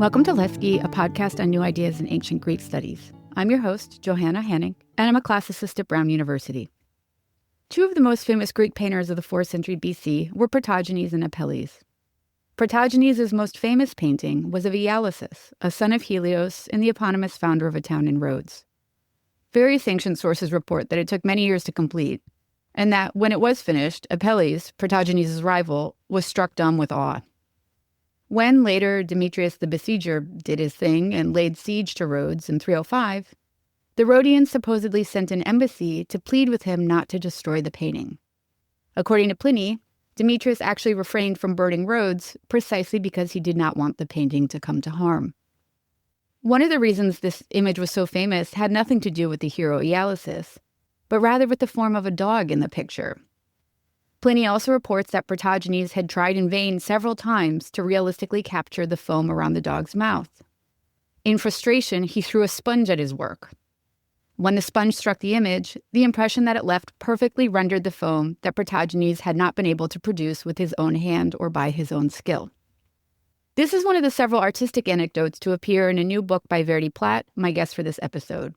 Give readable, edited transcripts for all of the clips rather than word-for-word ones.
Welcome to Lesche, a podcast on new ideas in ancient Greek studies. I'm your host, Johanna Hanning, and I'm a classicist at Brown University. Two of the most famous Greek painters of the 4th century BC were Protogenes and Apelles. Protogenes' most famous painting was of Ialyssus, a son of Helios and the eponymous founder of a town in Rhodes. Various ancient sources report that it took many years to complete, and that when it was finished, Apelles, Protogenes' rival, was struck dumb with awe. When later Demetrius the Besieger did his thing and laid siege to Rhodes in 305, the Rhodians supposedly sent an embassy to plead with him not to destroy the painting. According to Pliny, Demetrius actually refrained from burning Rhodes precisely because he did not want the painting to come to harm. One of the reasons this image was so famous had nothing to do with the hero Ialyssus, but rather with the form of a dog in the picture. Pliny also reports that Protogenes had tried in vain several times to realistically capture the foam around the dog's mouth. In frustration, he threw a sponge at his work. When the sponge struck the image, the impression that it left perfectly rendered the foam that Protogenes had not been able to produce with his own hand or by his own skill. This is one of the several artistic anecdotes to appear in a new book by Verity Platt, my guest for this episode.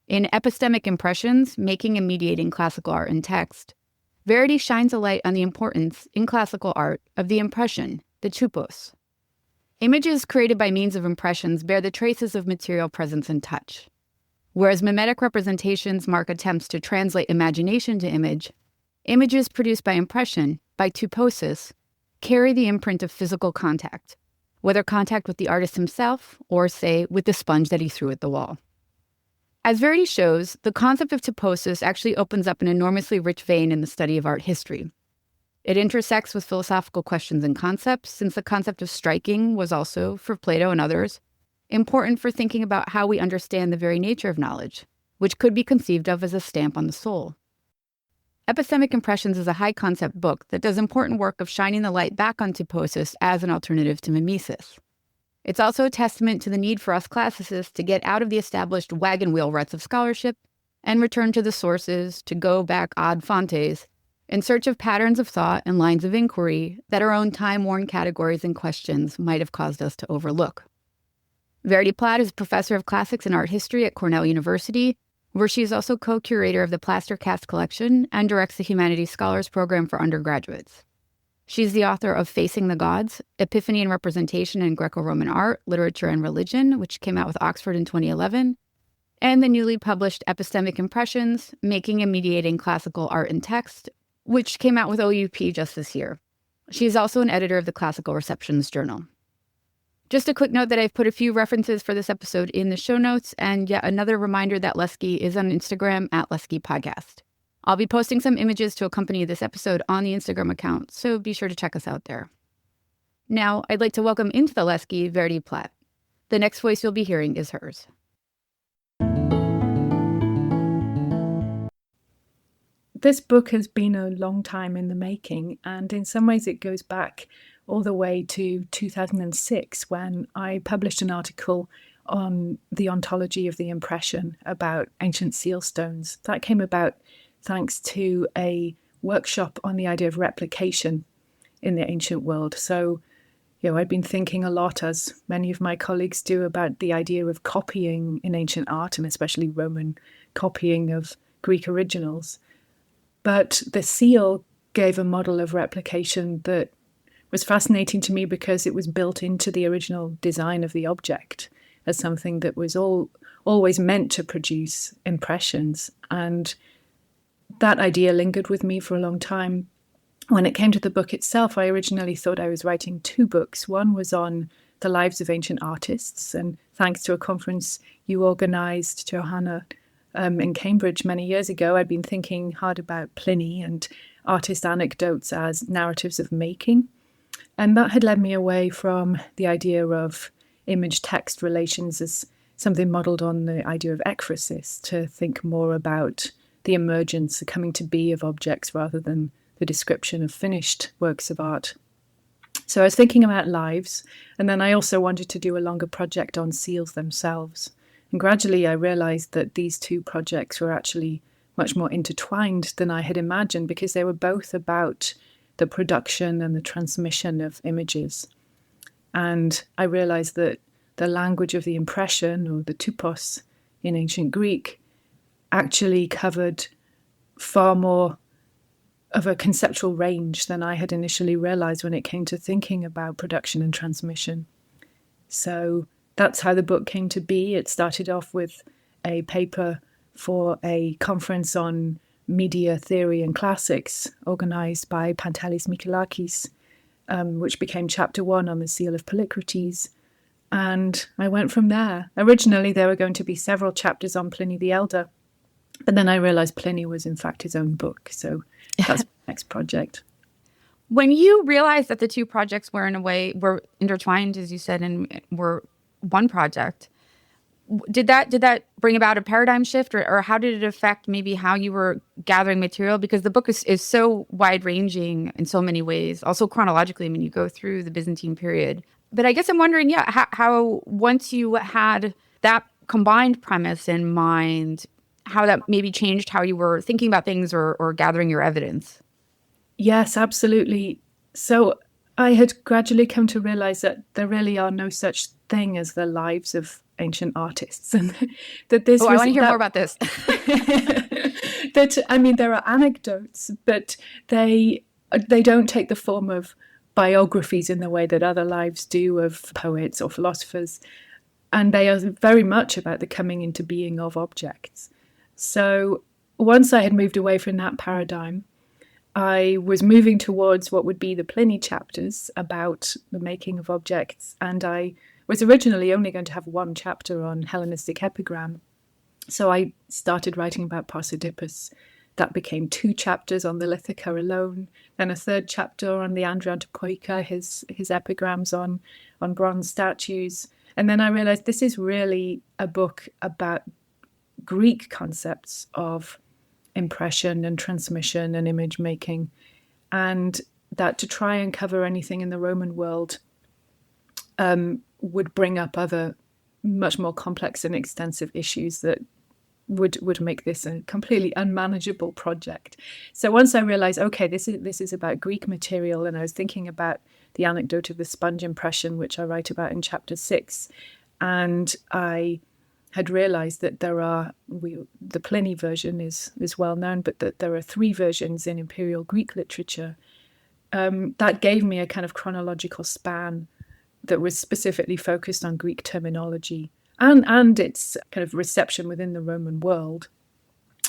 In Epistemic Impressions, Making and Mediating Classical Art and Text, Verity shines a light on the importance, in classical art, of the impression, the typos. Images created by means of impressions bear the traces of material presence and touch. Whereas mimetic representations mark attempts to translate imagination to image, images produced by impression, by typosis, carry the imprint of physical contact, whether contact with the artist himself or, say, with the sponge that he threw at the wall. As Verity shows, the concept of typosis actually opens up an enormously rich vein in the study of art history. It intersects with philosophical questions and concepts, since the concept of striking was also, for Plato and others, important for thinking about how we understand the very nature of knowledge, which could be conceived of as a stamp on the soul. Epistemic Impressions is a high-concept book that does important work of shining the light back on typosis as an alternative to mimesis. It's also a testament to the need for us classicists to get out of the established wagon wheel ruts of scholarship and return to the sources, to go back ad fontes, in search of patterns of thought and lines of inquiry that our own time-worn categories and questions might have caused us to overlook. Verity Platt is professor of classics and art history at Cornell University, where she is also co-curator of the Plaster Cast Collection and directs the Humanities Scholars Program for undergraduates. She's the author of Facing the Gods, Epiphany and Representation in Greco-Roman Art, Literature and Religion, which came out with Oxford in 2011, and the newly published Epistemic Impressions, Making and Mediating Classical Art and Text, which came out with OUP just this year. She's also an editor of the Classical Receptions Journal. Just a quick note that I've put a few references for this episode in the show notes, and yet another reminder that Lesche is on Instagram at Lesche Podcast. I'll be posting some images to accompany this episode on the Instagram account, so be sure to check us out there. Now, I'd like to welcome into the Lesche Verity Platt. The next voice you'll be hearing is hers. This book has been a long time in the making, and in some ways it goes back all the way to 2006 when I published an article on the ontology of the impression about ancient seal stones. That came about thanks to a workshop on the idea of replication in the ancient world. So, I'd been thinking a lot, as many of my colleagues do, about the idea of copying in ancient art, and especially Roman copying of Greek originals. But the seal gave a model of replication that was fascinating to me because it was built into the original design of the object as something that was always meant to produce impressions. And that idea lingered with me for a long time. When it came to the book itself, I originally thought I was writing two books. One was on the lives of ancient artists, and thanks to a conference you organised, Johanna, in Cambridge many years ago, I'd been thinking hard about Pliny and artist anecdotes as narratives of making. And that had led me away from the idea of image-text relations as something modelled on the idea of ekphrasis, to think more about the emergence, the coming to be of objects rather than the description of finished works of art. So I was thinking about lives, and then I also wanted to do a longer project on seals themselves. And gradually I realised that these two projects were actually much more intertwined than I had imagined, because they were both about the production and the transmission of images. And I realized that the language of the impression, or the typos in ancient Greek, actually covered far more of a conceptual range than I had initially realized when it came to thinking about production and transmission. So that's how the book came to be. It started off with a paper for a conference on media theory and classics organized by Pantelis Michaelakis, which became chapter 1 on the seal of Polycrates. And I went from there. Originally, there were going to be several chapters on Pliny the Elder, but then I realized Pliny was in fact his own book. So that's my next project. When you realized that the two projects were in a way were intertwined, as you said, and were one project, did that bring about a paradigm shift, or how did it affect maybe how you were gathering material? Because the book is so wide-ranging in so many ways, also chronologically, I mean, you go through the Byzantine period. But I guess I'm wondering, how once you had that combined premise in mind, how that maybe changed how you were thinking about things or gathering your evidence. Yes, absolutely. So I had gradually come to realize that there really are no such thing as the lives of ancient artists, and that this. I want to hear more about this. There are anecdotes, but they don't take the form of biographies in the way that other lives do of poets or philosophers, and they are very much about the coming into being of objects. So once I had moved away from that paradigm, I was moving towards what would be the Pliny chapters about the making of objects, and I was originally only going to have one chapter on Hellenistic epigram. So I started writing about Posidippus. That became 2 chapters on the Lithica alone, then a 3rd chapter on the Andrantopoica, his epigrams on bronze statues. And then I realized this is really a book about Greek concepts of impression and transmission and image making, and that to try and cover anything in the Roman world would bring up other much more complex and extensive issues that would make this a completely unmanageable project. So once I realized, okay, this is about Greek material, and I was thinking about the anecdote of the sponge impression, which I write about in chapter 6, and I had realized that the Pliny version is well known, but that there are 3 versions in imperial Greek literature. That gave me a kind of chronological span that was specifically focused on Greek terminology and its kind of reception within the Roman world.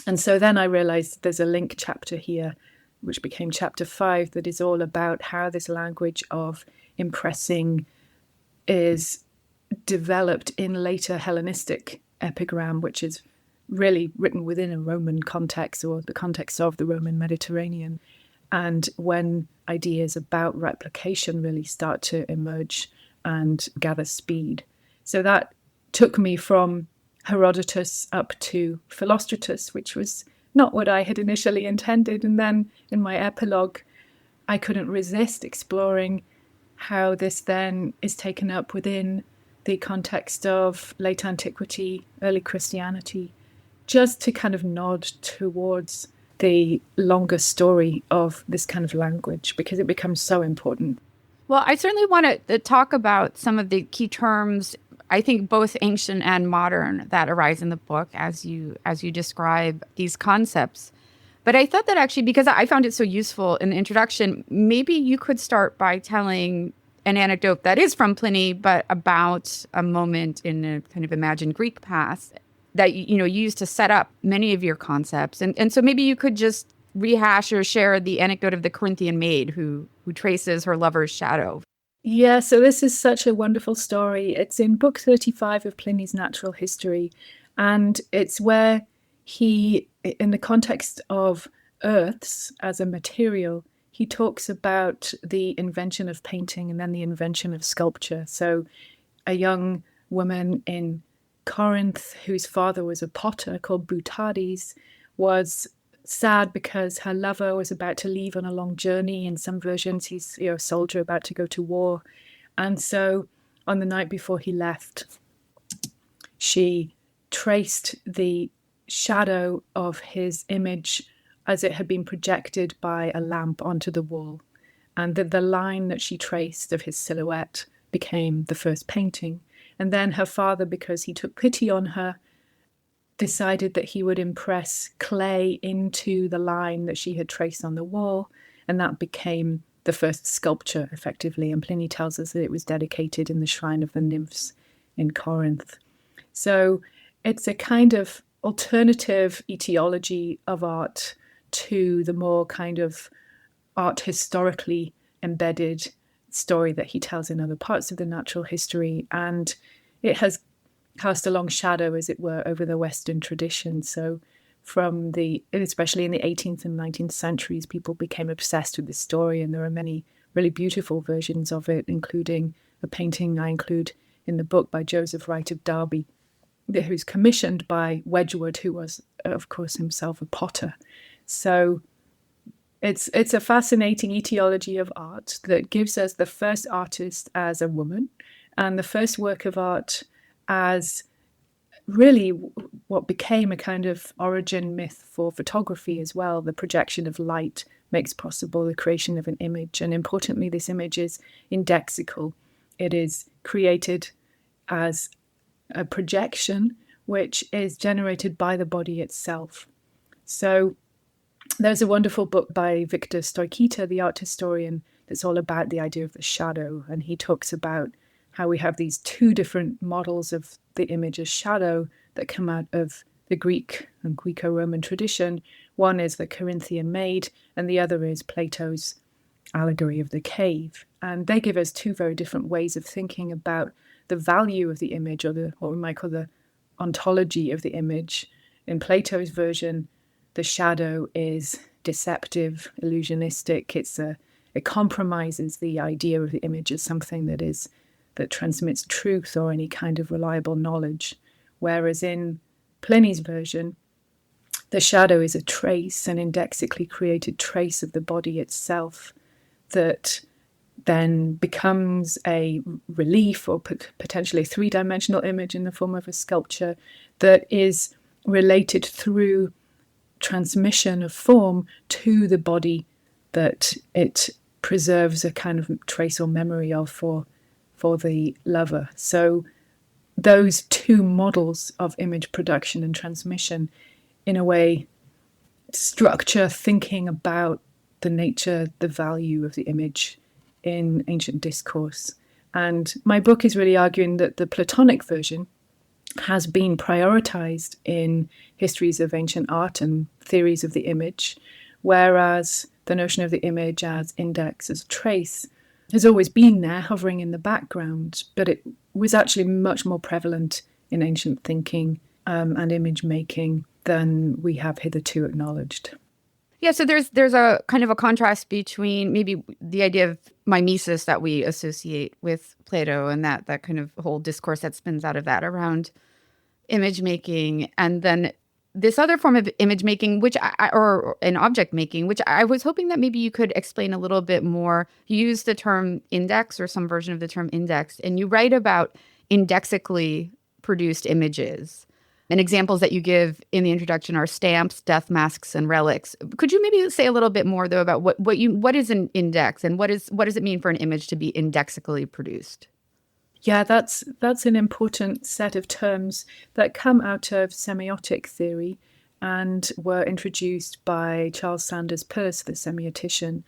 And so then I realized there's a link chapter here, which became chapter 5, that is all about how this language of impressing is developed in later Hellenistic epigram, which is really written within a Roman context, or the context of the Roman Mediterranean, and when ideas about replication really start to emerge and gather speed. So that took me from Herodotus up to Philostratus, which was not what I had initially intended. And then in my epilogue, I couldn't resist exploring how this then is taken up within the context of late antiquity, early Christianity, just to kind of nod towards the longer story of this kind of language, because it becomes so important. Well, I certainly want to talk about some of the key terms, I think both ancient and modern, that arise in the book as you describe these concepts. But I thought that actually, because I found it so useful in the introduction, maybe you could start by telling an anecdote that is from Pliny, but about a moment in a kind of imagined Greek past that you used to set up many of your concepts. And so maybe you could just rehash or share the anecdote of the Corinthian maid who traces her lover's shadow. Yeah, so this is such a wonderful story. It's in book 35 of Pliny's Natural History, and it's where he, in the context of earths as a material, he talks about the invention of painting and then the invention of sculpture. So a young woman in Corinth, whose father was a potter called Boutades, was sad because her lover was about to leave on a long journey. In some versions, he's a soldier about to go to war. And so on the night before he left, she traced the shadow of his image as it had been projected by a lamp onto the wall. And the line that she traced of his silhouette became the first painting. And then her father, because he took pity on her, decided that he would impress clay into the line that she had traced on the wall, and that became the first sculpture, effectively. And Pliny tells us that it was dedicated in the shrine of the nymphs in Corinth. So it's a kind of alternative etiology of art to the more kind of art historically embedded story that he tells in other parts of the natural history. And it has cast a long shadow, as it were, over the Western tradition. So especially in the 18th and 19th centuries, people became obsessed with this story, and there are many really beautiful versions of it, including a painting I include in the book by Joseph Wright of Derby, who's commissioned by Wedgwood, who was, of course, himself a potter. So it's a fascinating etiology of art that gives us the first artist as a woman and the first work of art as really what became a kind of origin myth for photography as well. The projection of light makes possible the creation of an image. And importantly, this image is indexical. It is created as a projection which is generated by the body itself. So there's a wonderful book by Victor Stoikita, the art historian, that's all about the idea of the shadow. And he talks about how we have these two different models of the image as shadow that come out of the Greek and Greco-Roman tradition. One is the Corinthian maid, and the other is Plato's allegory of the cave. And they give us two very different ways of thinking about the value of the image, or what we might call the ontology of the image. In Plato's version, the shadow is deceptive, illusionistic. It compromises the idea of the image as something that transmits truth or any kind of reliable knowledge. Whereas in Pliny's version, the shadow is a trace, an indexically created trace of the body itself that then becomes a relief or potentially a three-dimensional image in the form of a sculpture that is related through transmission of form to the body that it preserves a kind of trace or memory of for the lover. So those two models of image production and transmission, in a way, structure thinking about the nature, the value of the image in ancient discourse. And my book is really arguing that the Platonic version has been prioritized in histories of ancient art and theories of the image, whereas the notion of the image as index, as trace, has always been there, hovering in the background, but it was actually much more prevalent in ancient thinking and image making than we have hitherto acknowledged. Yeah, so there's a kind of a contrast between maybe the idea of mimesis that we associate with Plato and that kind of whole discourse that spins out of that around image making, and then this other form of image making, or an object making, which I was hoping that maybe you could explain a little bit more. You use the term index or some version of the term index, and you write about indexically produced images. And examples that you give in the introduction are stamps, death masks, and relics. Could you maybe say a little bit more, though, about what is an index and what does it mean for an image to be indexically produced? Yeah, that's an important set of terms that come out of semiotic theory and were introduced by Charles Sanders Peirce, the semiotician.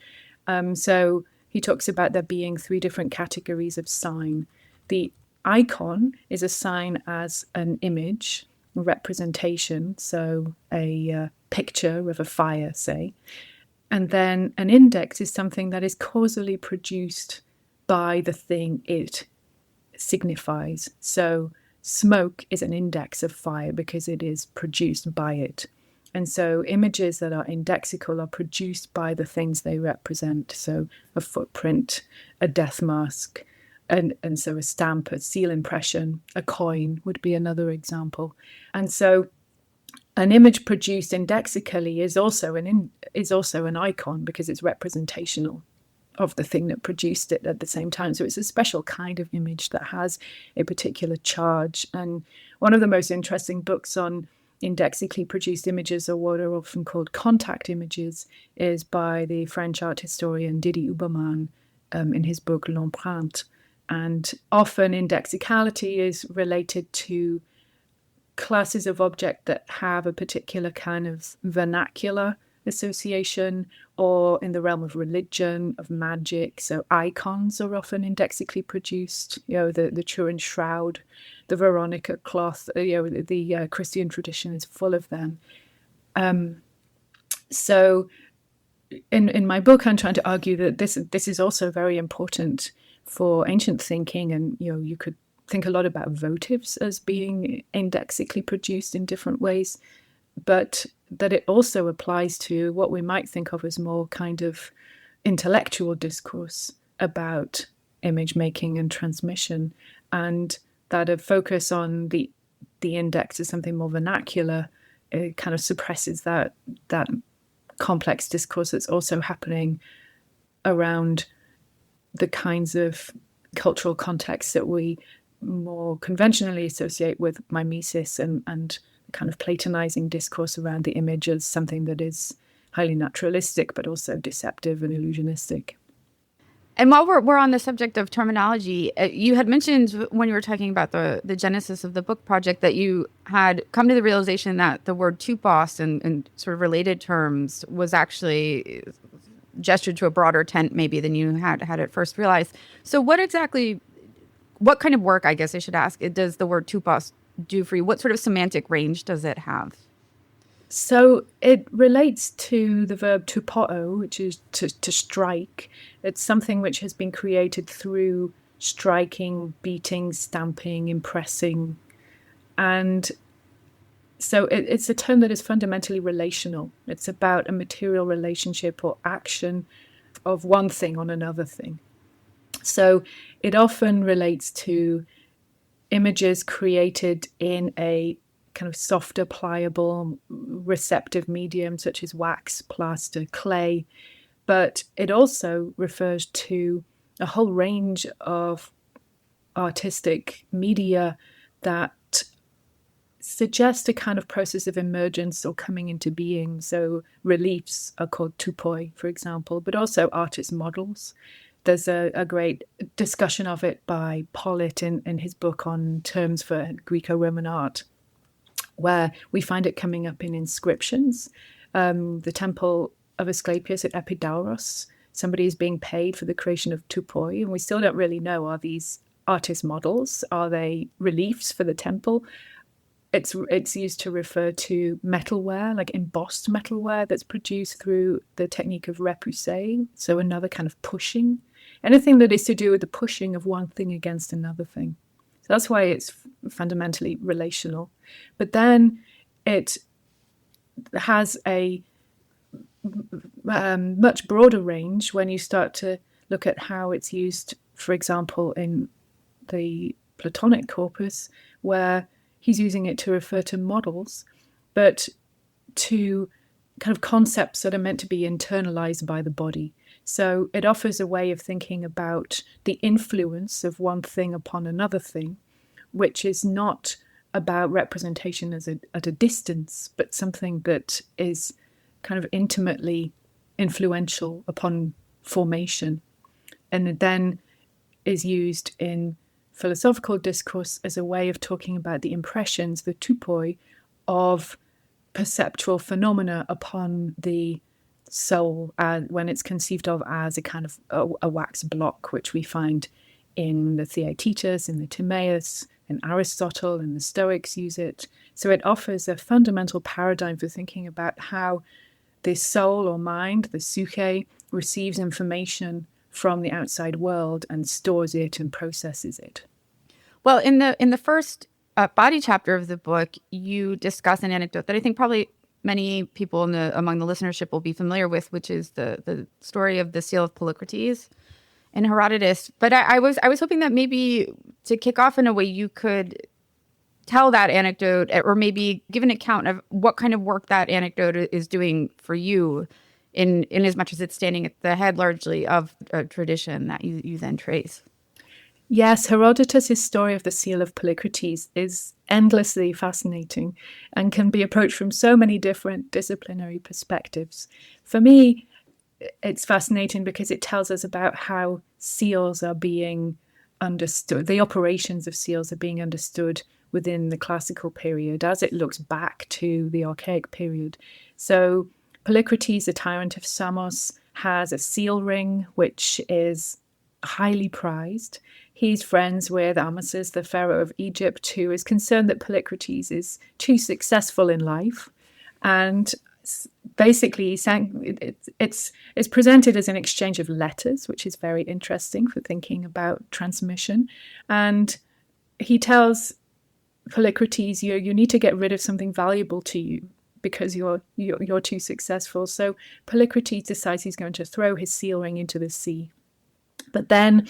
So he talks about there being three different categories of sign. The icon is a sign as an image, representation, so a picture of a fire, say. And then an index is something that is causally produced by the thing it signifies. So smoke is an index of fire because it is produced by it. And so images that are indexical are produced by the things they represent. So a footprint, a death mask, and so a stamp, a seal impression, a coin would be another example. And so an image produced indexically is also an icon because it's representational of the thing that produced it at the same time. So it's a special kind of image that has a particular charge. And one of the most interesting books on indexically produced images, or what are often called contact images, is by the French art historian Didier Huberman in his book L'Empreinte. And often indexicality is related to classes of object that have a particular kind of vernacular association, or in the realm of religion, of magic. So icons are often indexically produced, the Turin shroud, the Veronica cloth, the Christian tradition is full of them. So in my book, I'm trying to argue that this is also very important for ancient thinking, and you could think a lot about votives as being indexically produced in different ways, but that it also applies to what we might think of as more kind of intellectual discourse about image making and transmission, and that a focus on the index as something more vernacular, it kind of suppresses that complex discourse that's also happening around the kinds of cultural contexts that we more conventionally associate with mimesis and kind of Platonizing discourse around the image as something that is highly naturalistic, but also deceptive and illusionistic. And while we're on the subject of terminology, you had mentioned when you were talking about the genesis of the book project that you had come to the realization that the word typos and sort of related terms was actually gestured to a broader tent maybe than you had at first realized. So what kind of work, I guess I should ask, does the word typos do for you? What sort of semantic range does it have? So it relates to the verb typoi, which is to strike. It's something which has been created through striking, beating, stamping, impressing. And so it's a term that is fundamentally relational. It's about a material relationship or action of one thing on another thing. So it often relates to images created in a kind of softer, pliable, receptive medium, such as wax, plaster, clay. But it also refers to a whole range of artistic media that suggest a kind of process of emergence or coming into being. So reliefs are called typoi, for example, but also artist models. There's a great discussion of it by Pollitt in his book on terms for Greco-Roman art, where we find it coming up in inscriptions. The temple of Asclepius at Epidauros, somebody is being paid for the creation of typoi, and we still don't really know, are these artist models? Are they reliefs for the temple? It's used to refer to metalware, like embossed metalware that's produced through the technique of repoussé, so another kind of pushing. Anything that is to do with the pushing of one thing against another thing. So that's why it's fundamentally relational. But then it has a much broader range when you start to look at how it's used, for example, in the Platonic corpus, where he's using it to refer to models, but to kind of concepts that are meant to be internalized by the body. So it offers a way of thinking about the influence of one thing upon another thing, which is not about representation at a distance, but something that is kind of intimately influential upon formation, and then is used in philosophical discourse as a way of talking about the impressions, the typoi, of perceptual phenomena upon the soul, when it's conceived of as a kind of a wax block, which we find in the Theaetetus, in the Timaeus, in Aristotle, and the Stoics use it. So it offers a fundamental paradigm for thinking about how the soul or mind, the psyche, receives information from the outside world and stores it and processes it. Well, in the first body chapter of the book, you discuss an anecdote that I think probably many people among the listenership will be familiar with, which is the story of the seal of Polycrates in Herodotus. But I was hoping that maybe to kick off in a way you could tell that anecdote, or maybe give an account of what kind of work that anecdote is doing for you, in as much as it's standing at the head largely of a tradition that you then trace. Yes, Herodotus' story of the seal of Polycrates is endlessly fascinating and can be approached from so many different disciplinary perspectives. For me, it's fascinating because it tells us about how seals are being understood. The operations of seals are being understood within the classical period as it looks back to the archaic period. So Polycrates, the tyrant of Samos, has a seal ring, which is highly prized. He's friends with Amasis, the pharaoh of Egypt, who is concerned that Polycrates is too successful in life. And basically, it's presented as an exchange of letters, which is very interesting for thinking about transmission. And he tells Polycrates, you need to get rid of something valuable to you because you're too successful. So Polycrates decides he's going to throw his seal ring into the sea. But then,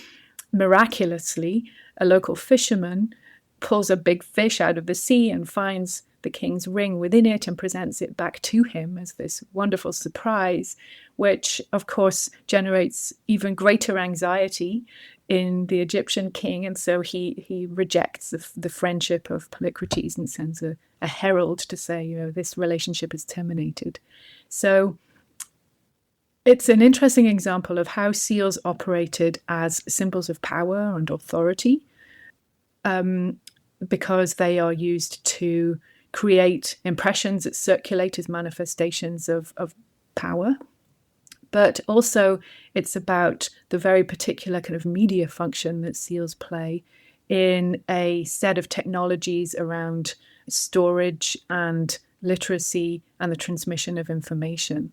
miraculously, a local fisherman pulls a big fish out of the sea and finds the king's ring within it and presents it back to him as this wonderful surprise, which, of course, generates even greater anxiety in the Egyptian king. And so he rejects the friendship of Polycrates and sends a herald to say, this relationship is terminated. So it's an interesting example of how seals operated as symbols of power and authority, because they are used to create impressions that circulate as manifestations of power. But also it's about the very particular kind of media function that seals play in a set of technologies around storage and literacy and the transmission of information.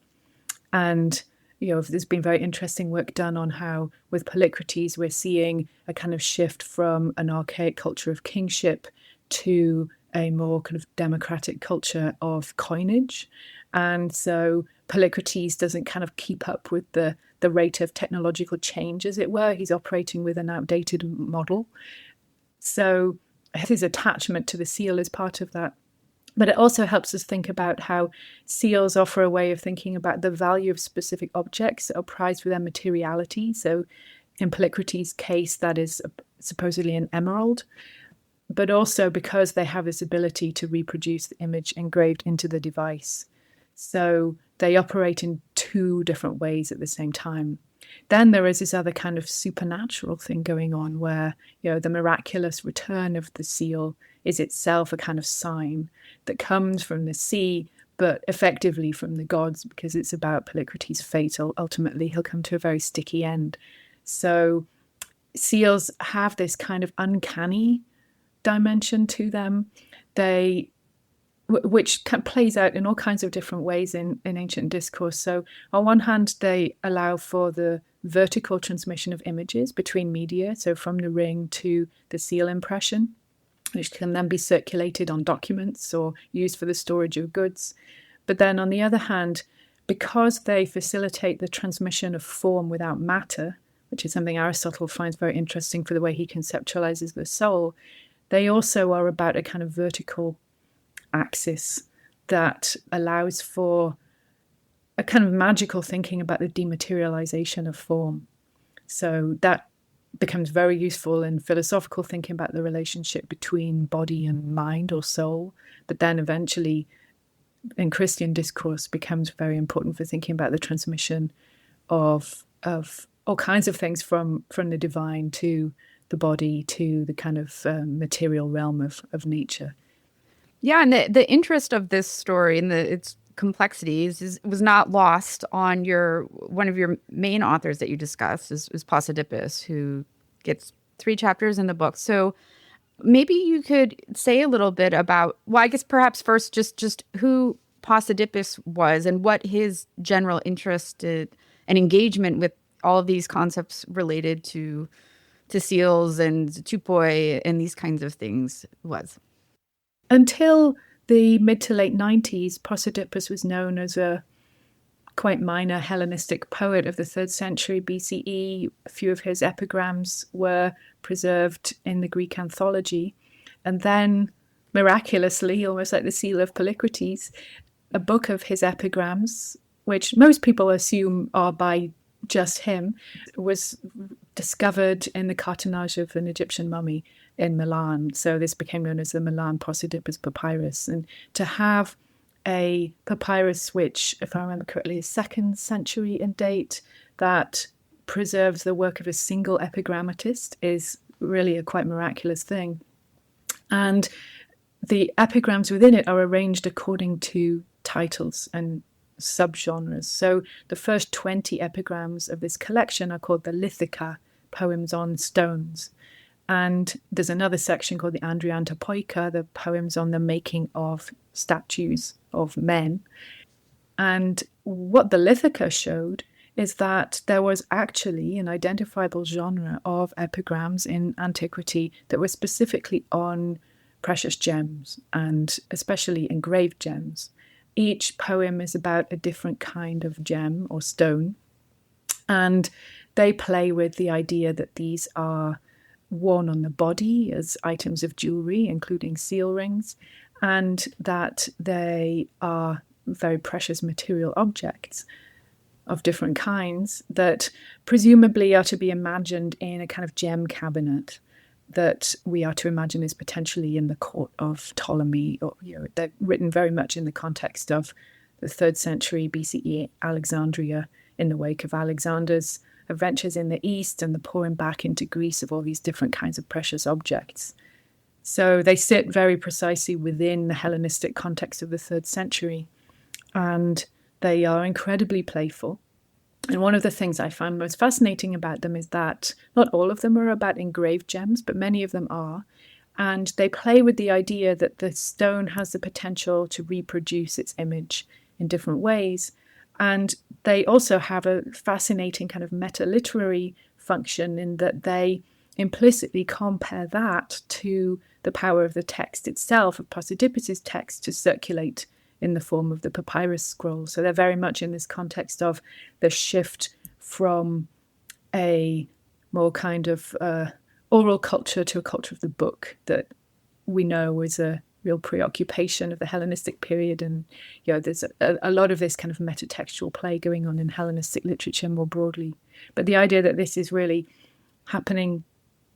And there's been very interesting work done on how with Polycrates we're seeing a kind of shift from an archaic culture of kingship to a more kind of democratic culture of coinage. And so Polycrates doesn't kind of keep up with the rate of technological change, as it were. He's operating with an outdated model. So his attachment to the seal is part of that. But it also helps us think about how seals offer a way of thinking about the value of specific objects that are prized for their materiality. So in Polycrates' case, that is supposedly an emerald, but also because they have this ability to reproduce the image engraved into the device. So they operate in two different ways at the same time. Then there is this other kind of supernatural thing going on where, the miraculous return of the seal is itself a kind of sign that comes from the sea, but effectively from the gods, because it's about Polycrates' fate. Ultimately, he'll come to a very sticky end. So seals have this kind of uncanny dimension to them, which plays out in all kinds of different ways in ancient discourse. So on one hand, they allow for the vertical transmission of images between media, so from the ring to the seal impression, which can then be circulated on documents or used for the storage of goods. But then on the other hand, because they facilitate the transmission of form without matter, which is something Aristotle finds very interesting for the way he conceptualizes the soul, they also are about a kind of vertical axis that allows for a kind of magical thinking about the dematerialization of form. So that becomes very useful in philosophical thinking about the relationship between body and mind or soul, but then eventually in Christian discourse becomes very important for thinking about the transmission of all kinds of things from the divine to the body to the kind of material realm of nature. Yeah, and the interest of this story and its complexities was not lost on one of your main authors that you discussed is Posidippus, who gets 3 chapters in the book. So maybe you could say a little bit about, well, I guess perhaps first just who Posidippus was and what his general interest and engagement with all of these concepts related to seals and typoi and these kinds of things was. Until the mid to late 90s, Posidippus was known as a quite minor Hellenistic poet of the 3rd century BCE. A few of his epigrams were preserved in the Greek anthology. And then, miraculously, almost like the seal of Polycrates, a book of his epigrams, which most people assume are by just him, was discovered in the cartonnage of an Egyptian mummy in Milan. So this became known as the Milan Posidippus papyrus. And to have a papyrus which, if I remember correctly, is 2nd century in date, that preserves the work of a single epigrammatist is really a quite miraculous thing. And the epigrams within it are arranged according to titles and subgenres. So the first 20 epigrams of this collection are called the Lithica, poems on stones. And there's another section called the Andriantopoica, the poems on the making of statues of men. And what the Lithica showed is that there was actually an identifiable genre of epigrams in antiquity that were specifically on precious gems, and especially engraved gems. Each poem is about a different kind of gem or stone, and they play with the idea that these are worn on the body as items of jewelry, including seal rings, and that they are very precious material objects of different kinds that presumably are to be imagined in a kind of gem cabinet that we are to imagine is potentially in the court of Ptolemy, or they're written very much in the context of the 3rd century BCE Alexandria, in the wake of Alexander's adventures in the East and the pouring back into Greece of all these different kinds of precious objects. So they sit very precisely within the Hellenistic context of the 3rd century, and they are incredibly playful. And one of the things I find most fascinating about them is that not all of them are about engraved gems, but many of them are. And they play with the idea that the stone has the potential to reproduce its image in different ways. And they also have a fascinating kind of meta-literary function in that they implicitly compare that to the power of the text itself, of Posidippus' text, to circulate in the form of the papyrus scroll. So they're very much in this context of the shift from a more kind of oral culture to a culture of the book that we know was a real preoccupation of the Hellenistic period. And there's a lot of this kind of metatextual play going on in Hellenistic literature more broadly. But the idea that this is really happening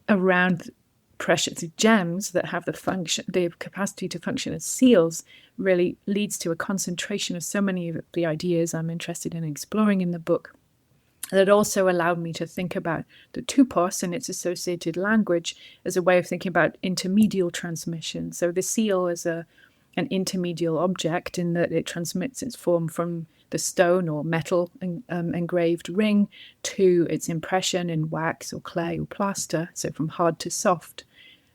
around precious gems that have the capacity to function as seals really leads to a concentration of so many of the ideas I'm interested in exploring in the book. That also allowed me to think about the tupos and its associated language as a way of thinking about intermedial transmission. So the seal is an intermedial object in that it transmits its form from the stone or metal engraved ring to its impression in wax or clay or plaster, so from hard to soft.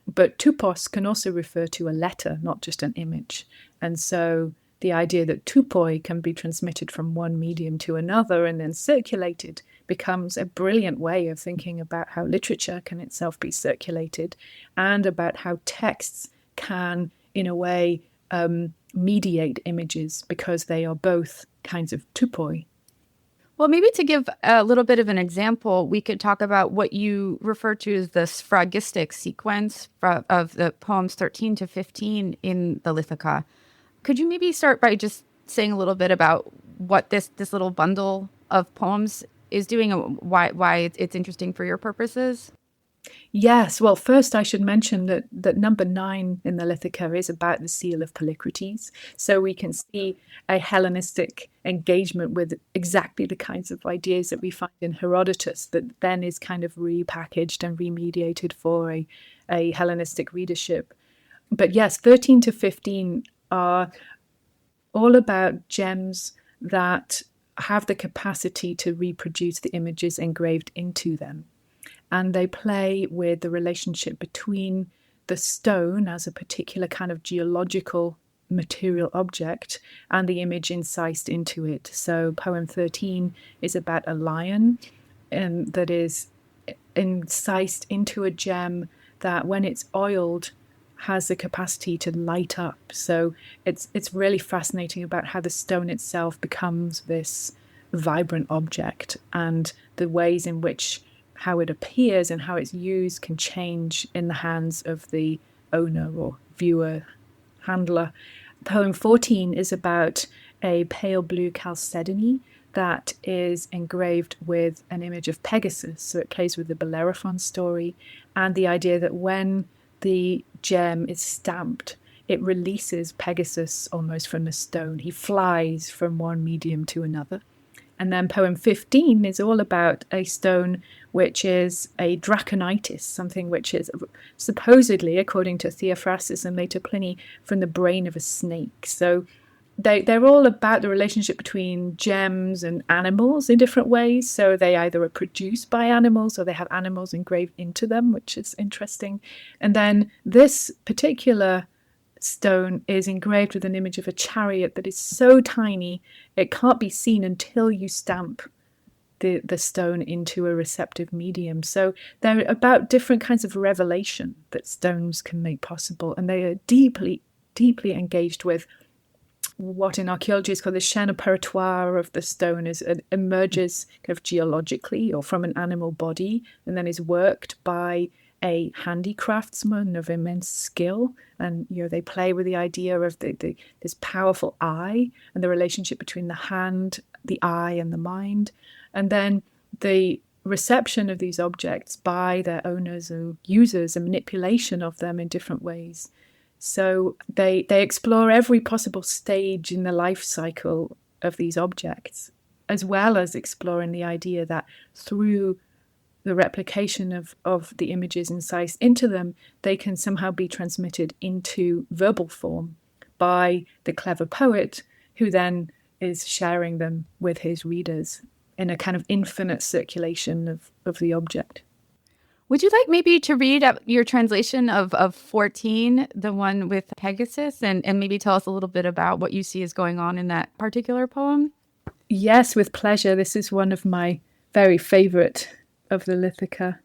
But tupos can also refer to a letter, not just an image. And so the idea that typoi can be transmitted from one medium to another and then circulated becomes a brilliant way of thinking about how literature can itself be circulated, and about how texts can, in a way, mediate images, because they are both kinds of typoi. Well, maybe to give a little bit of an example, we could talk about what you refer to as the sphragistic sequence of the poems 13 to 15 in the Lithica. Could you maybe start by just saying a little bit about what this little bundle of poems is doing and why it's interesting for your purposes? Yes, well, first I should mention that number 9 in the Lithica is about the seal of Polycrates. So we can see a Hellenistic engagement with exactly the kinds of ideas that we find in Herodotus, that then is kind of repackaged and remediated for a Hellenistic readership. But yes, 13 to 15 are all about gems that have the capacity to reproduce the images engraved into them. And they play with the relationship between the stone as a particular kind of geological material object and the image incised into it. So poem 13 is about a lion that is incised into a gem that, when it's oiled, has the capacity to light up. So it's really fascinating about how the stone itself becomes this vibrant object, and the ways in which how it appears and how it's used can change in the hands of the owner or viewer, handler. Poem 14 is about a pale blue chalcedony that is engraved with an image of Pegasus. So it plays with the Bellerophon story and the idea that when the gem is stamped, it releases Pegasus almost from the stone. He flies from one medium to another. And then poem 15 is all about a stone which is a draconitis, something which is supposedly, according to Theophrastus and later Pliny, from the brain of a snake. So they're all about the relationship between gems and animals in different ways. So they either are produced by animals or they have animals engraved into them, which is interesting. And then this particular stone is engraved with an image of a chariot that is so tiny it can't be seen until you stamp the stone into a receptive medium. So they're about different kinds of revelation that stones can make possible, and they are deeply, deeply engaged with what in archaeology is called the chaîne opératoire of the stone. It emerges kind of geologically or from an animal body and then is worked by a handicraftsman of immense skill, and they play with the idea of this powerful eye and the relationship between the hand, the eye, and the mind, and then the reception of these objects by their owners and users and manipulation of them in different ways. So they explore every possible stage in the life cycle of these objects, as well as exploring the idea that through the replication of the images incised into them, they can somehow be transmitted into verbal form by the clever poet, who then is sharing them with his readers in a kind of infinite circulation of the object. Would you like maybe to read your translation of 14, the one with Pegasus, and maybe tell us a little bit about what you see is going on in that particular poem? Yes, with pleasure. This is one of my very favourite of the Lithica.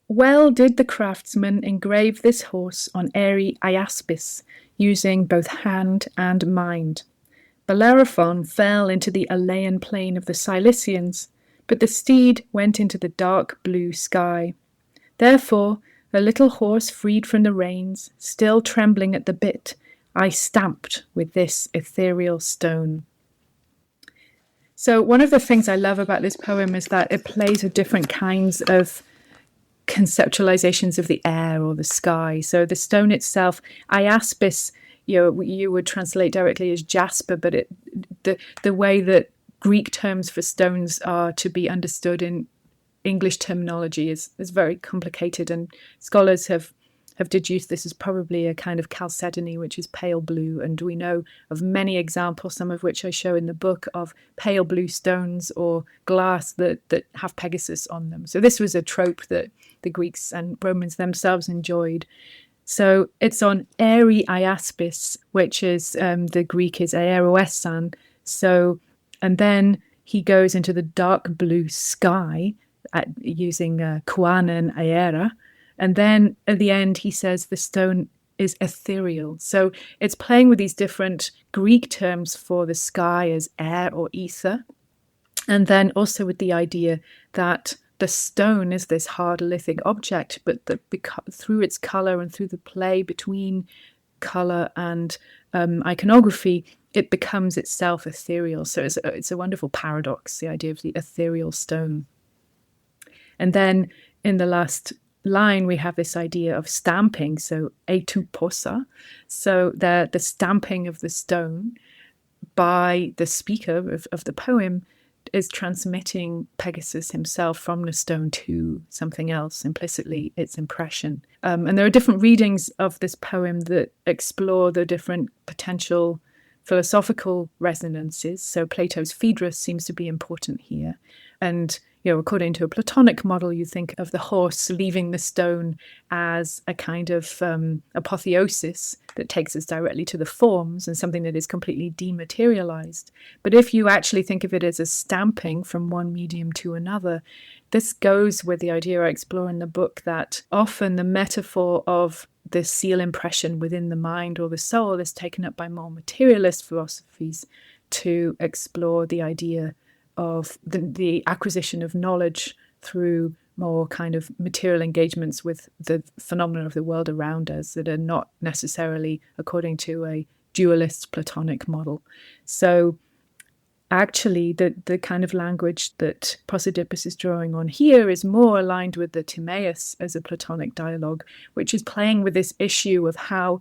Well did the craftsman engrave this horse on airy iaspis, using both hand and mind. Bellerophon fell into the Alaean plain of the Cilicians, but the steed went into the dark blue sky. Therefore, the little horse freed from the reins, still trembling at the bit, I stamped with this ethereal stone. So one of the things I love about this poem is that it plays with different kinds of conceptualizations of the air or the sky. So the stone itself, iaspis, you would translate directly as jasper, but the way that Greek terms for stones are to be understood in English terminology is very complicated, and scholars have deduced this as probably a kind of chalcedony, which is pale blue, and we know of many examples, some of which I show in the book, of pale blue stones or glass that have Pegasus on them. So this was a trope that the Greeks and Romans themselves enjoyed. So it's on airy iaspis, which is the Greek is aeroessan. So, and then he goes into the dark blue sky using kuana and aera. And then at the end, he says the stone is ethereal. So it's playing with these different Greek terms for the sky as air or ether. And then also with the idea that the stone is this hard lithic object, but through its color and through the play between color and iconography, it becomes itself ethereal. So it's a wonderful paradox, the idea of the ethereal stone. And then in the last line, we have this idea of stamping, so etuposa, so the stamping of the stone by the speaker of the poem is transmitting Pegasus himself from the stone to something else, implicitly its impression. And there are different readings of this poem that explore the different potential philosophical resonances. So Plato's Phaedrus seems to be important here. And according to a Platonic model, you think of the horse leaving the stone as a kind of apotheosis that takes us directly to the forms and something that is completely dematerialized. But if you actually think of it as a stamping from one medium to another, this goes with the idea I explore in the book that often the metaphor of the seal impression within the mind or the soul is taken up by more materialist philosophies to explore the idea of the acquisition of knowledge through more kind of material engagements with the phenomena of the world around us that are not necessarily according to a dualist Platonic model. So actually the kind of language that Posidippus is drawing on here is more aligned with the Timaeus as a Platonic dialogue, which is playing with this issue of how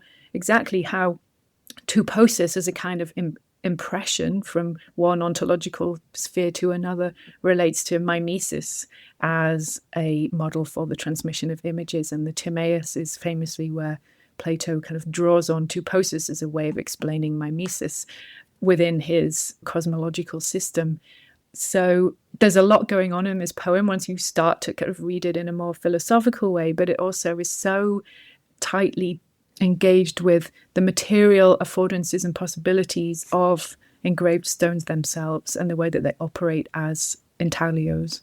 tuposis as a kind of impression from one ontological sphere to another relates to mimesis as a model for the transmission of images. And the Timaeus is famously where Plato kind of draws on typoi as a way of explaining mimesis within his cosmological system. So there's a lot going on in this poem once you start to kind of read it in a more philosophical way, but it also is so tightly engaged with the material affordances and possibilities of engraved stones themselves and the way that they operate as intaglios.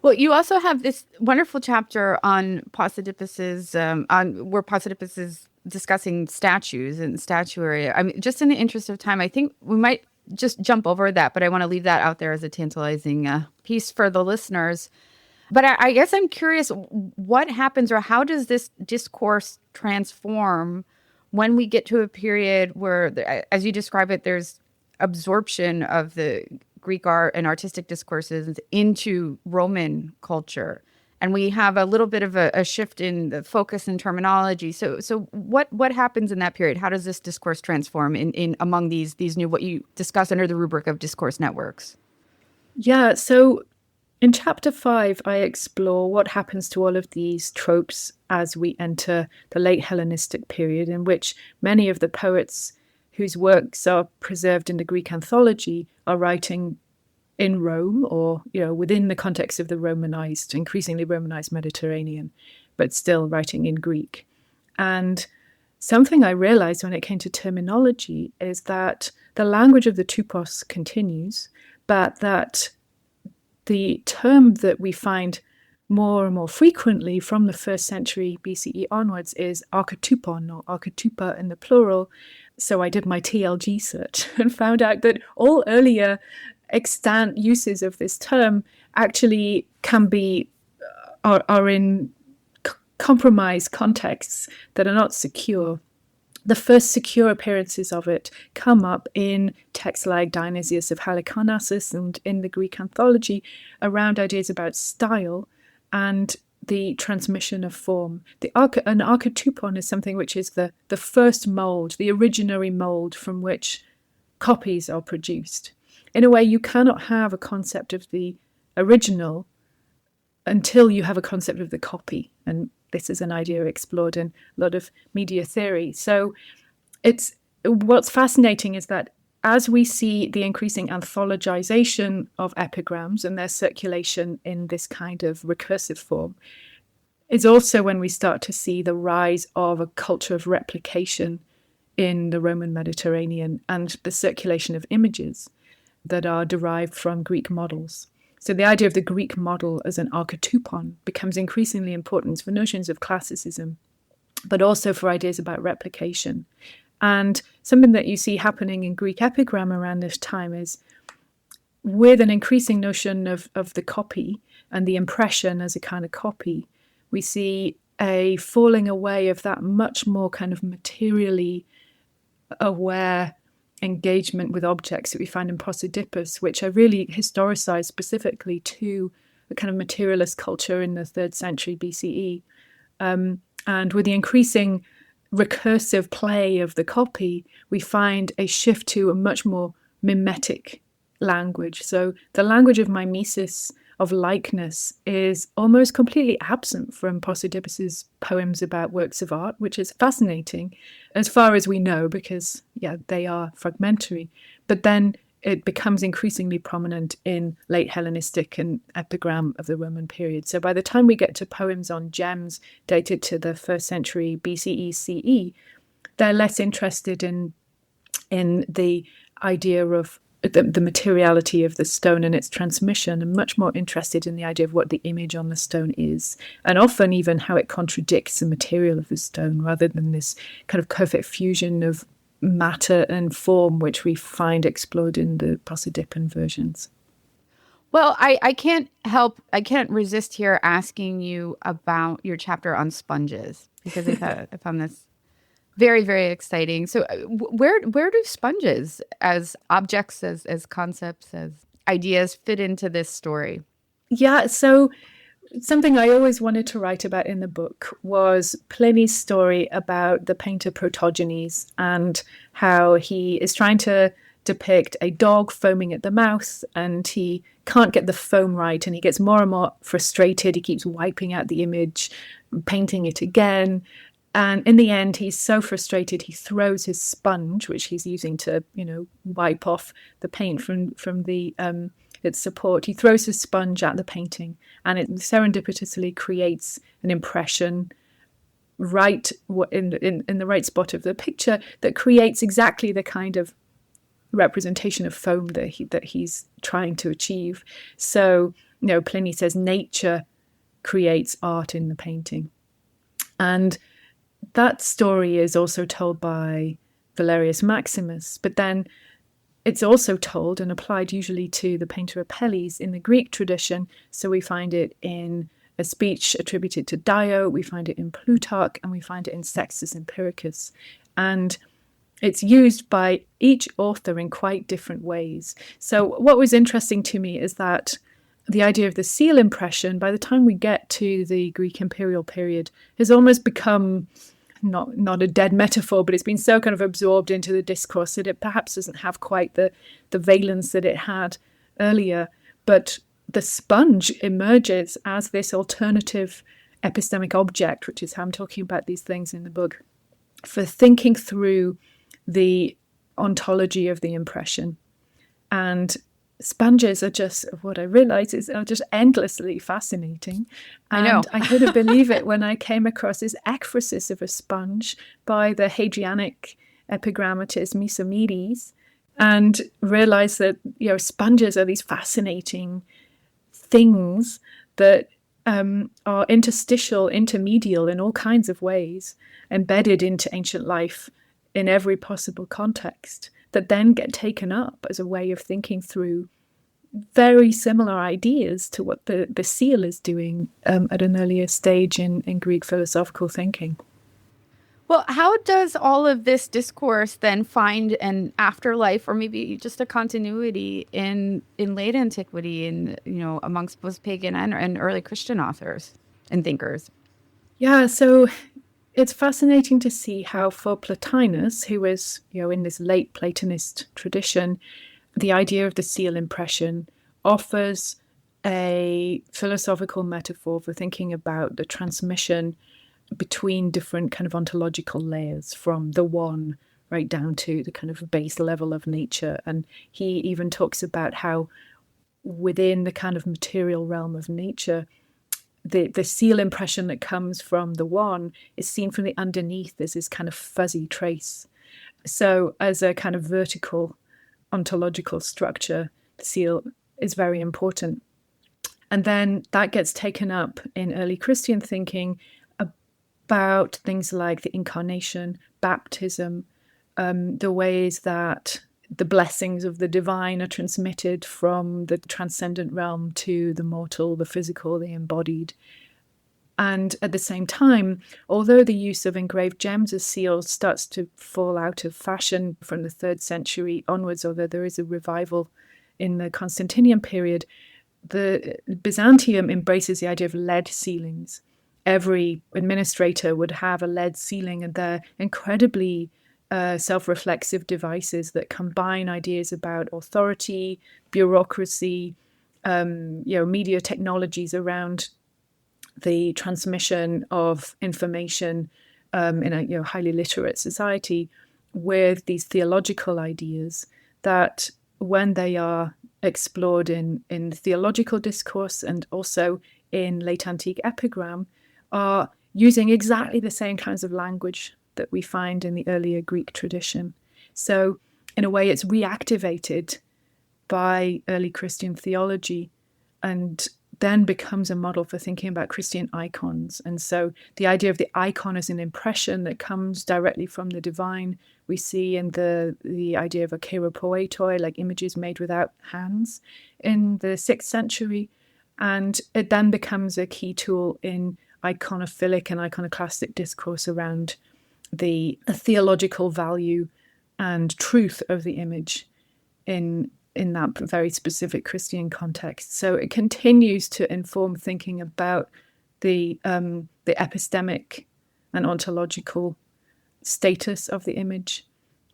Well, you also have this wonderful chapter on Posidippus's, where Posidippus is discussing statues and statuary. I mean, just in the interest of time, I think we might just jump over that, but I want to leave that out there as a tantalizing piece for the listeners. But I guess I'm curious, what happens or how does this discourse transform when we get to a period where, as you describe it, there's absorption of the Greek art and artistic discourses into Roman culture, and we have a little bit of a shift in the focus and terminology. So what happens in that period? How does this discourse transform in among these new, what you discuss under the rubric of discourse networks? Yeah, so in chapter 5, I explore what happens to all of these tropes as we enter the late Hellenistic period, in which many of the poets whose works are preserved in the Greek anthology are writing in Rome or, within the context of the increasingly Romanized Mediterranean, but still writing in Greek. And something I realized when it came to terminology is that the language of the typos continues, but that the term that we find more and more frequently from the 1st century BCE onwards is archetypon, or archetypa in the plural. So I did my TLG search and found out that all earlier extant uses of this term actually can be are in compromised contexts that are not secure. The first secure appearances of it come up in texts like Dionysius of Halicarnassus and in the Greek anthology around ideas about style and the transmission of form. An archetypon is something which is the first mold, the originary mold from which copies are produced. In a way, you cannot have a concept of the original until you have a concept of the copy. And this is an idea explored in a lot of media theory. So what's fascinating is that as we see the increasing anthologization of epigrams and their circulation in this kind of recursive form, is also when we start to see the rise of a culture of replication in the Roman Mediterranean and the circulation of images that are derived from Greek models. So the idea of the Greek model as an archetypon becomes increasingly important for notions of classicism, but also for ideas about replication. And something that you see happening in Greek epigram around this time is, with an increasing notion of the copy and the impression as a kind of copy, we see a falling away of that much more kind of materially aware engagement with objects that we find in Posidippus, which are really historicized specifically to a kind of materialist culture in the 3rd century BCE. And with the increasing recursive play of the copy, we find a shift to a much more mimetic language. So the language of mimesis, of likeness, is almost completely absent from Posidippus's poems about works of art, which is fascinating as far as we know, because they are fragmentary. But then it becomes increasingly prominent in late Hellenistic and epigram of the Roman period. So by the time we get to poems on gems dated to the 1st century BCE CE, they're less interested in the idea of the materiality of the stone and its transmission, and much more interested in the idea of what the image on the stone is, and often even how it contradicts the material of the stone, rather than this kind of perfect fusion of matter and form which we find explored in the Posidippan versions. Well, I can't resist here asking you about your chapter on sponges, because I found this very, very exciting. So where do sponges as objects, as concepts, as ideas fit into this story? Yeah, so something I always wanted to write about in the book was Pliny's story about the painter Protogenes and how he is trying to depict a dog foaming at the mouth, and he can't get the foam right, and he gets more and more frustrated. He keeps wiping out the image, painting it again. And in the end, he's so frustrated, he throws his sponge, which he's using to, wipe off the paint from the its support. He throws his sponge at the painting, and it serendipitously creates an impression right in the right spot of the picture that creates exactly the kind of representation of foam that he's trying to achieve. So, Pliny says nature creates art in the painting. And that story is also told by Valerius Maximus, but then it's also told and applied usually to the painter Apelles in the Greek tradition. So we find it in a speech attributed to Dio, we find it in Plutarch, and we find it in Sextus Empiricus. And it's used by each author in quite different ways. So what was interesting to me is that the idea of the seal impression, by the time we get to the Greek imperial period, has almost become not a dead metaphor, but it's been so kind of absorbed into the discourse that it perhaps doesn't have quite the valence that it had earlier. But the sponge emerges as this alternative epistemic object, which is how I'm talking about these things in the book, for thinking through the ontology of the impression. And sponges are just, what I realize is, are just endlessly fascinating. And I know. I couldn't believe it when I came across this ekphrasis of a sponge by the Hadrianic epigrammatist Mimesis, and realized that, sponges are these fascinating things that are interstitial, intermedial in all kinds of ways, embedded into ancient life in every possible context, that then get taken up as a way of thinking through very similar ideas to what the seal is doing at an earlier stage in Greek philosophical thinking. Well, how does all of this discourse then find an afterlife, or maybe just a continuity in late antiquity, in amongst both pagan and early Christian authors and thinkers? Yeah, so it's fascinating to see how for Plotinus, who was in this late Platonist tradition, the idea of the seal impression offers a philosophical metaphor for thinking about the transmission between different kind of ontological layers, from the one right down to the kind of base level of nature. And he even talks about how within the kind of material realm of nature, the seal impression that comes from the one is seen from the underneath as this kind of fuzzy trace. So as a kind of vertical ontological structure, the seal is very important. And then that gets taken up in early Christian thinking about things like the incarnation, baptism, the ways that the blessings of the divine are transmitted from the transcendent realm to the mortal, the physical, the embodied. And at the same time, although the use of engraved gems as seals starts to fall out of fashion from the 3rd century onwards, although there is a revival in the Constantinian period, the Byzantium embraces the idea of lead sealings. Every administrator would have a lead sealing, and they're incredibly self-reflexive devices that combine ideas about authority, bureaucracy, media technologies around the transmission of information in a highly literate society, with these theological ideas that, when they are explored in theological discourse and also in late antique epigram, are using exactly the same kinds of language that we find in the earlier Greek tradition. So in a way, it's reactivated by early Christian theology and then becomes a model for thinking about Christian icons. And so the idea of the icon as an impression that comes directly from the divine, we see in the idea of a charaktēr, like images made without hands, in the 6th century. And it then becomes a key tool in iconophilic and iconoclastic discourse around the theological value and truth of the image in that very specific Christian context. So it continues to inform thinking about the epistemic and ontological status of the image.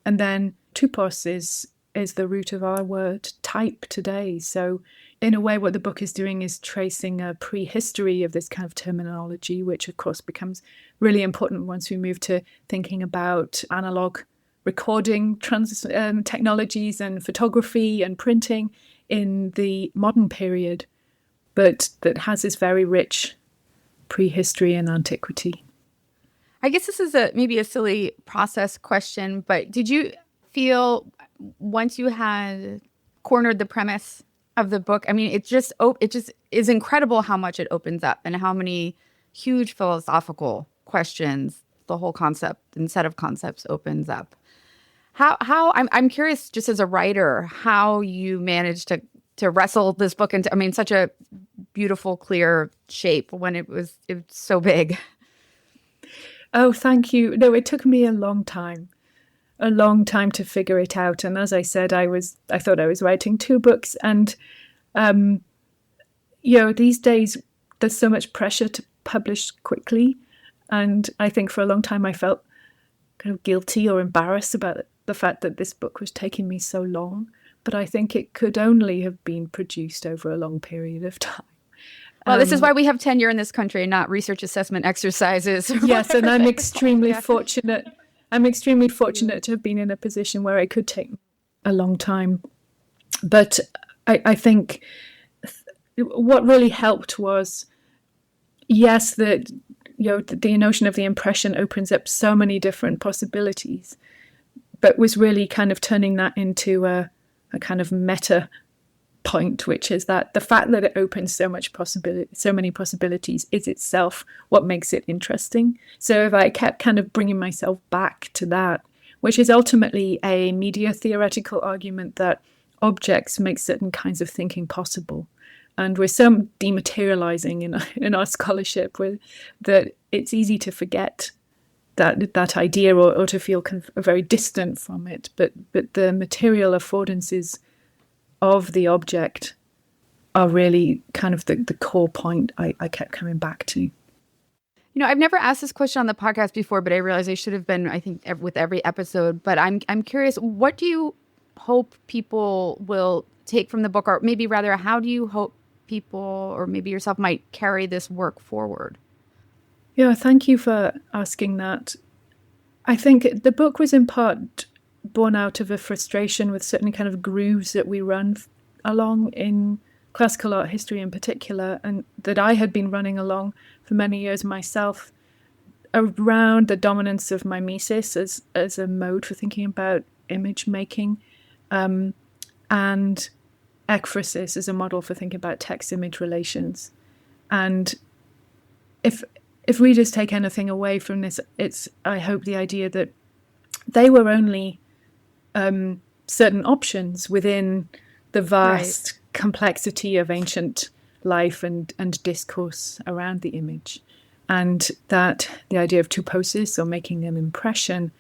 And then typos is is the root of our word type today. So in a way, what the book is doing is tracing a prehistory of this kind of terminology, which of course becomes really important once we move to thinking about analog recording technologies and photography and printing in the modern period, but that has this very rich prehistory and antiquity. I guess this is maybe a silly process question, but did you feel once you had cornered the premise of the book, I mean, it just is incredible how much it opens up and how many huge philosophical questions the whole concept and set of concepts opens up. I'm curious, just as a writer, how you managed to wrestle this book into, I mean, such a beautiful, clear shape when it's so big. Oh, thank you. No, it took me a long time to figure it out. And as I said, I thought I was writing 2 books. And, these days there's so much pressure to publish quickly. And I think for a long time I felt kind of guilty or embarrassed about the fact that this book was taking me so long. But I think it could only have been produced over a long period of time. Well, this is why we have tenure in this country, not research assessment exercises. Yes, and I'm extremely fortunate. I'm extremely fortunate to have been in a position where it could take a long time. But I think what really helped was, yes, the notion of the impression opens up so many different possibilities, but was really kind of turning that into a kind of meta point, which is that the fact that it opens so many possibilities is itself what makes it interesting. So if I kept kind of bringing myself back to that, which is ultimately a media theoretical argument that objects make certain kinds of thinking possible. And we're so dematerializing in our scholarship that it's easy to forget that idea or to feel kind of very distant from it. But the material affordances of the object are really kind of the core point I kept coming back to. I've never asked this question on the podcast before, but I realize I should have been, I think, with every episode. But I'm curious, what do you hope people will take from the book? Or maybe rather, how do you hope people, or maybe yourself, might carry this work forward? Yeah, thank you for asking that. I think the book was in part born out of a frustration with certain kind of grooves that we run along in classical art history in particular, and that I had been running along for many years myself, around the dominance of mimesis as a mode for thinking about image making, and ekphrasis as a model for thinking about text-image relations. And if readers take anything away from this, it's, I hope, the idea that they were only certain options within the vast complexity of ancient life and discourse around the image. And that the idea of typosis, or making an impression,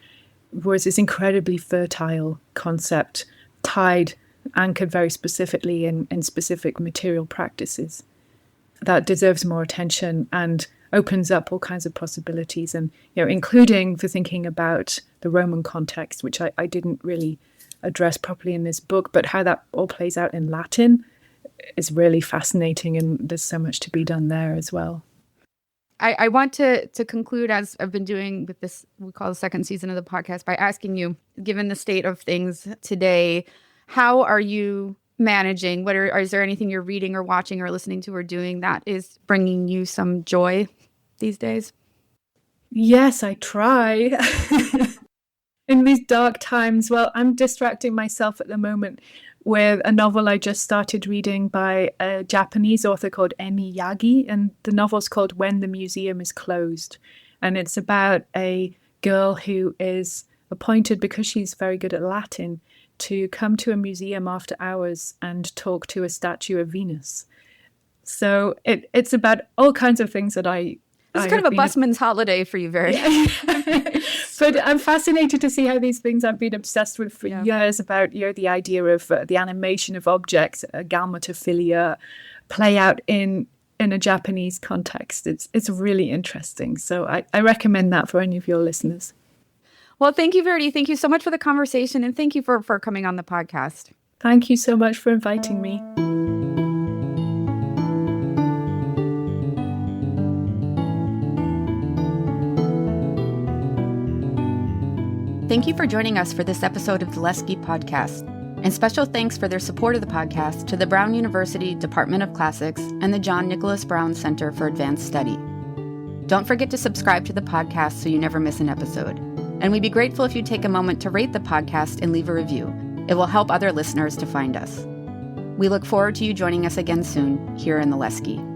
was this incredibly fertile concept, anchored very specifically in specific material practices, that deserves more attention and opens up all kinds of possibilities, and including for thinking about the Roman context, which I didn't really address properly in this book, but how that all plays out in Latin is really fascinating, and there's so much to be done there as well. I want to conclude, as I've been doing with this, we call the second season of the podcast, by asking you, given the state of things today, how are you managing? Is there anything you're reading or watching or listening to or doing that is bringing you some joy these days? Yes, I try. In these dark times, well, I'm distracting myself at the moment with a novel I just started reading by a Japanese author called Emi Yagi, and the novel's called When the Museum is Closed. And it's about a girl who is appointed, because she's very good at Latin, to come to a museum after hours and talk to a statue of Venus. So it's about all kinds of things that It's kind of a busman's holiday for you, Verity. But I'm fascinated to see how these things I've been obsessed with for years, about the idea of the animation of objects, galmatophilia, play out in a Japanese context. It's really interesting. So I recommend that for any of your listeners. Well, thank you, Verity. Thank you so much for the conversation, and thank you for coming on the podcast. Thank you so much for inviting me. Thank you for joining us for this episode of the Lesche podcast. And special thanks for their support of the podcast to the Brown University Department of Classics and the John Nicholas Brown Center for Advanced Study. Don't forget to subscribe to the podcast so you never miss an episode. And we'd be grateful if you'd take a moment to rate the podcast and leave a review. It will help other listeners to find us. We look forward to you joining us again soon here in the Lesche.